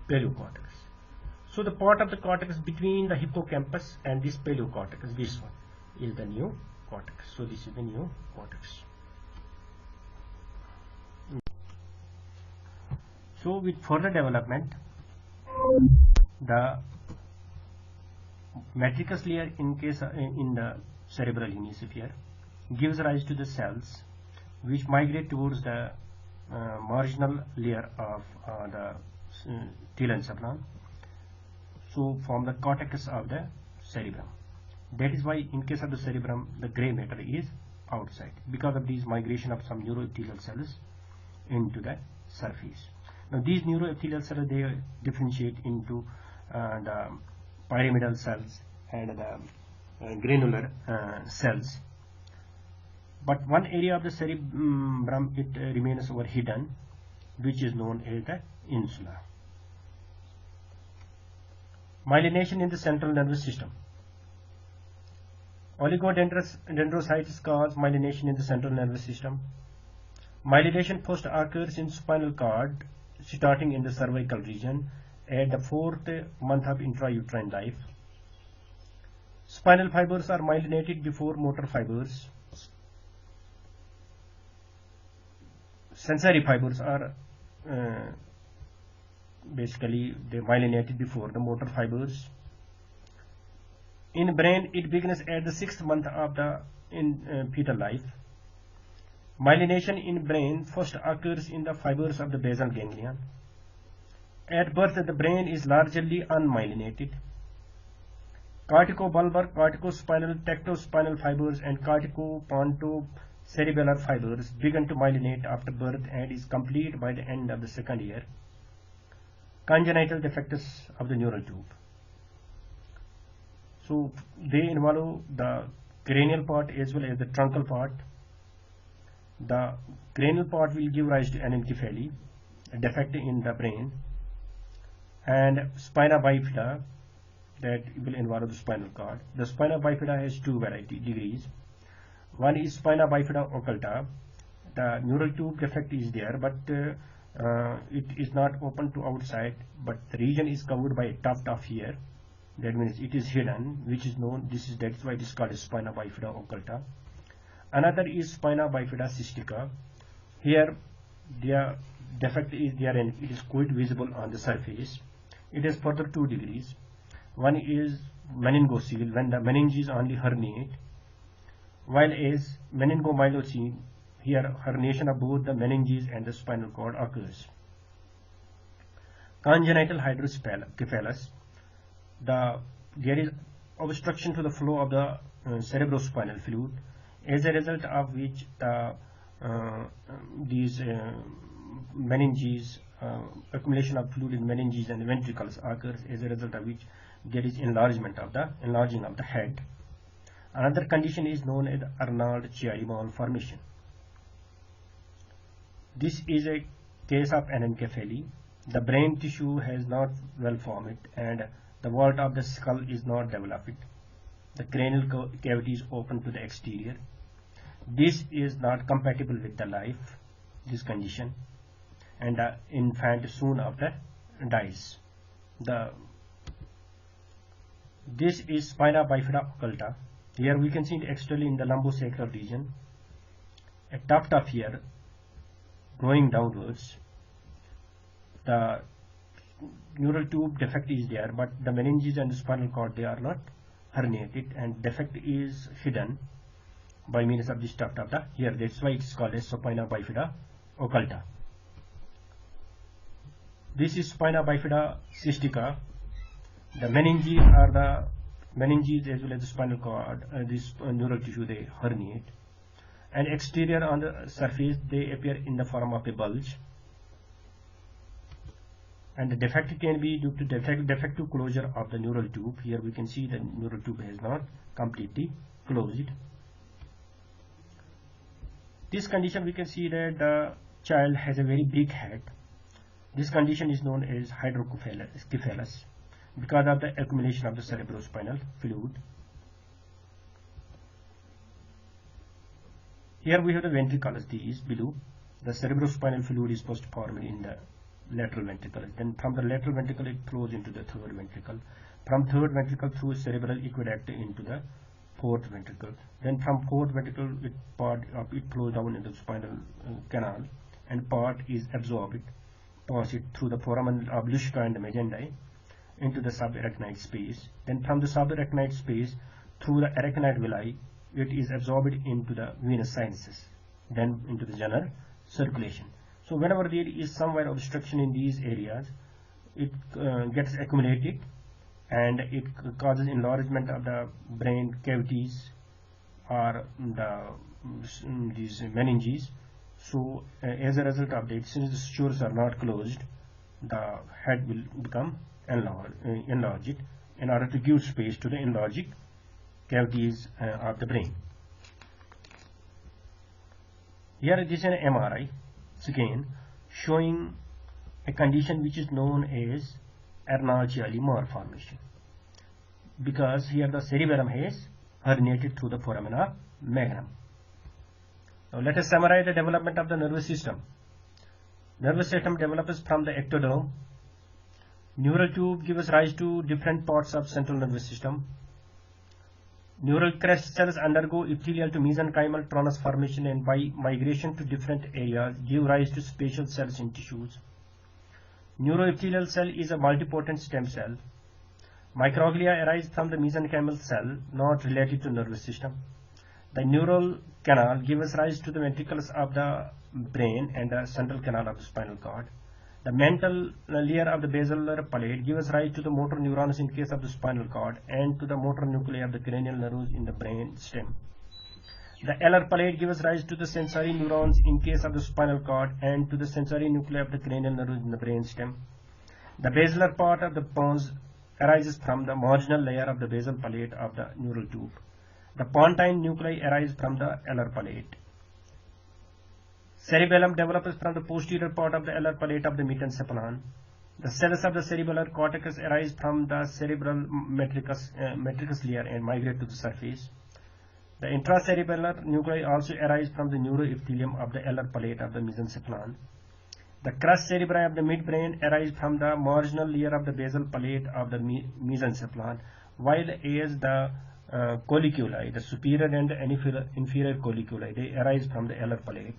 paleocortex. So the part of the cortex between the hippocampus and this paleocortex, this one, is the neocortex. So this is the neocortex. So with further development, the matrix layer in the cerebral hemisphere gives rise to the cells which migrate towards the marginal layer of the telencephalon, so from the cortex of the cerebrum. That is why in case of the cerebrum, the gray matter is outside because of these migration of some neuroepithelial cells into the surface. Now these neuroepithelial cells, they differentiate into the pyramidal cells and the granular cells. But one area of the cerebrum, it remains hidden, which is known as the insula. Myelination in the central nervous system. Oligodendrocytes cause myelination in the central nervous system. Myelination first occurs in spinal cord, starting in the cervical region at the 4th month of intrauterine life. Spinal fibers are myelinated before motor fibers. Sensory fibers are basically they myelinated before the motor fibers. In brain, it begins at the 6th month of the fetal life. Myelination in brain first occurs in the fibers of the basal ganglia. At birth, the brain is largely unmyelinated. Corticobulbar, corticospinal, tectospinal fibers and corticopontocerebellar fibers begin to myelinate after birth and is complete by the end of the 2nd year. Congenital defects of the neural tube. So they involve the cranial part as well as the truncal part. The cranial part will give rise to anencephaly, a defect in the brain, and spina bifida, that will involve the spinal cord. The spina bifida has two degrees. One is spina bifida occulta. The neural tube defect is there, but it is not open to outside, but the region is covered by a tuft of hair. That means it is hidden, which is known. That's why it is called spina bifida occulta. Another is spina bifida cystica. Here, the defect is there and it is quite visible on the surface. It has further 2 degrees. One is meningocele, when the meninges only herniate, while as meningomyelocele, here herniation of both the meninges and the spinal cord occurs. Congenital hydrocephalus, there is obstruction to the flow of the cerebrospinal fluid, as a result of which these meninges, accumulation of fluid in meninges and ventricles occurs, as a result of which there is enlarging of the head. Another condition is known as Arnold-Chiari malformation. This is a case of anencephaly. The brain tissue has not well formed and the vault of the skull is not developed. The cranial cavity is open to the exterior. This is not compatible with the life, this condition, and the infant soon after dies. This is spina bifida occulta. Here we can see it externally in the lumbosacral region, a tuft of hair growing downwards. The neural tube defect is there, but the meninges and the spinal cord, they are not herniated and defect is hidden. by means of this tuft of the hair. That's why it is called as spina bifida occulta. This is spina bifida cystica. The meninges are the meninges as well as the spinal cord, this neural tissue, they herniate. And exterior on the surface, they appear in the form of a bulge. And the defect can be due to defective closure of the neural tube. Here we can see the neural tube has not completely closed. This condition, we can see that the child has a very big head. This condition is known as hydrocephalus because of the accumulation of the cerebrospinal fluid. Here we have the ventricles, these below. The cerebrospinal fluid is first formed in the lateral ventricle. Then from the lateral ventricle it flows into the third ventricle. From third ventricle through cerebral aqueduct into the fourth ventricle. Then from fourth ventricle it flows down into the spinal canal, and part is absorbed, pass it through the foramen obliqua and the meningi into the subarachnoid space. Then from the subarachnoid space through the arachnoid villi it is absorbed into the venous sinuses, then into the general circulation. So whenever there is somewhere obstruction in these areas, it gets accumulated and it causes enlargement of the brain cavities or these meninges. So as a result of that, since the sutures are not closed, the head will become enlarged in order to give space to the enlarged cavities of the brain. Here this is an MRI scan showing a condition which is known as Arnoldi malformation, because here the cerebellum has herniated through the foramina magnum. Now let us summarize the development of the nervous system. Nervous system develops from the ectoderm. Neural tube gives rise to different parts of central nervous system. Neural crest cells undergo epithelial to mesenchymal transformation and by migration to different areas give rise to spatial cells in tissues. Neuroepithelial cell is a multipotent stem cell. Microglia arise from the mesenchymal cell, not related to nervous system. The neural canal gives rise to the ventricles of the brain and the central canal of the spinal cord. The mental layer of the basilar palate gives rise to the motor neurons in case of the spinal cord and to the motor nuclei of the cranial nerves in the brain stem. The alar palate gives rise to the sensory neurons in case of the spinal cord and to the sensory nuclei of the cranial nerves in the brain stem. The basilar part of the pons arises from the marginal layer of the basal palate of the neural tube. The pontine nuclei arise from the alar palate. Cerebellum develops from the posterior part of the alar palate of the metencephalon. The cells of the cerebellar cortex arise from the cerebral matrix layer and migrate to the surface. The intracerebellar nuclei also arise from the neuroepithelium of the alar palate of the mesencephalon. The crus cerebri of the midbrain arise from the marginal layer of the basal palate of the mesencephalon, while as the colliculi, the superior and inferior colliculi, they arise from the alar palate.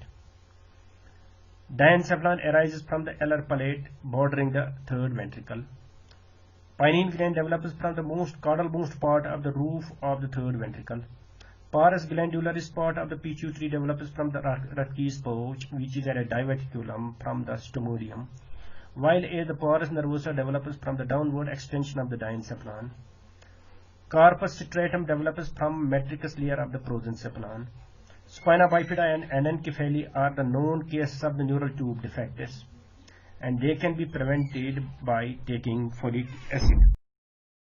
Diencephalon arises from the alar palate bordering the third ventricle. Pineal gland develops from the caudal-most part of the roof of the third ventricle. Pars glandularis part of the pituitary develops from the Rutke's pouch, which is at a diverticulum from the stomodium, while the pars nervosa develops from the downward extension of the diencephalon. Corpus striatum develops from matrix layer of the prosencephalon. Spina bifida and anencephaly are the known cases of the neural tube defects, and they can be prevented by taking folic acid.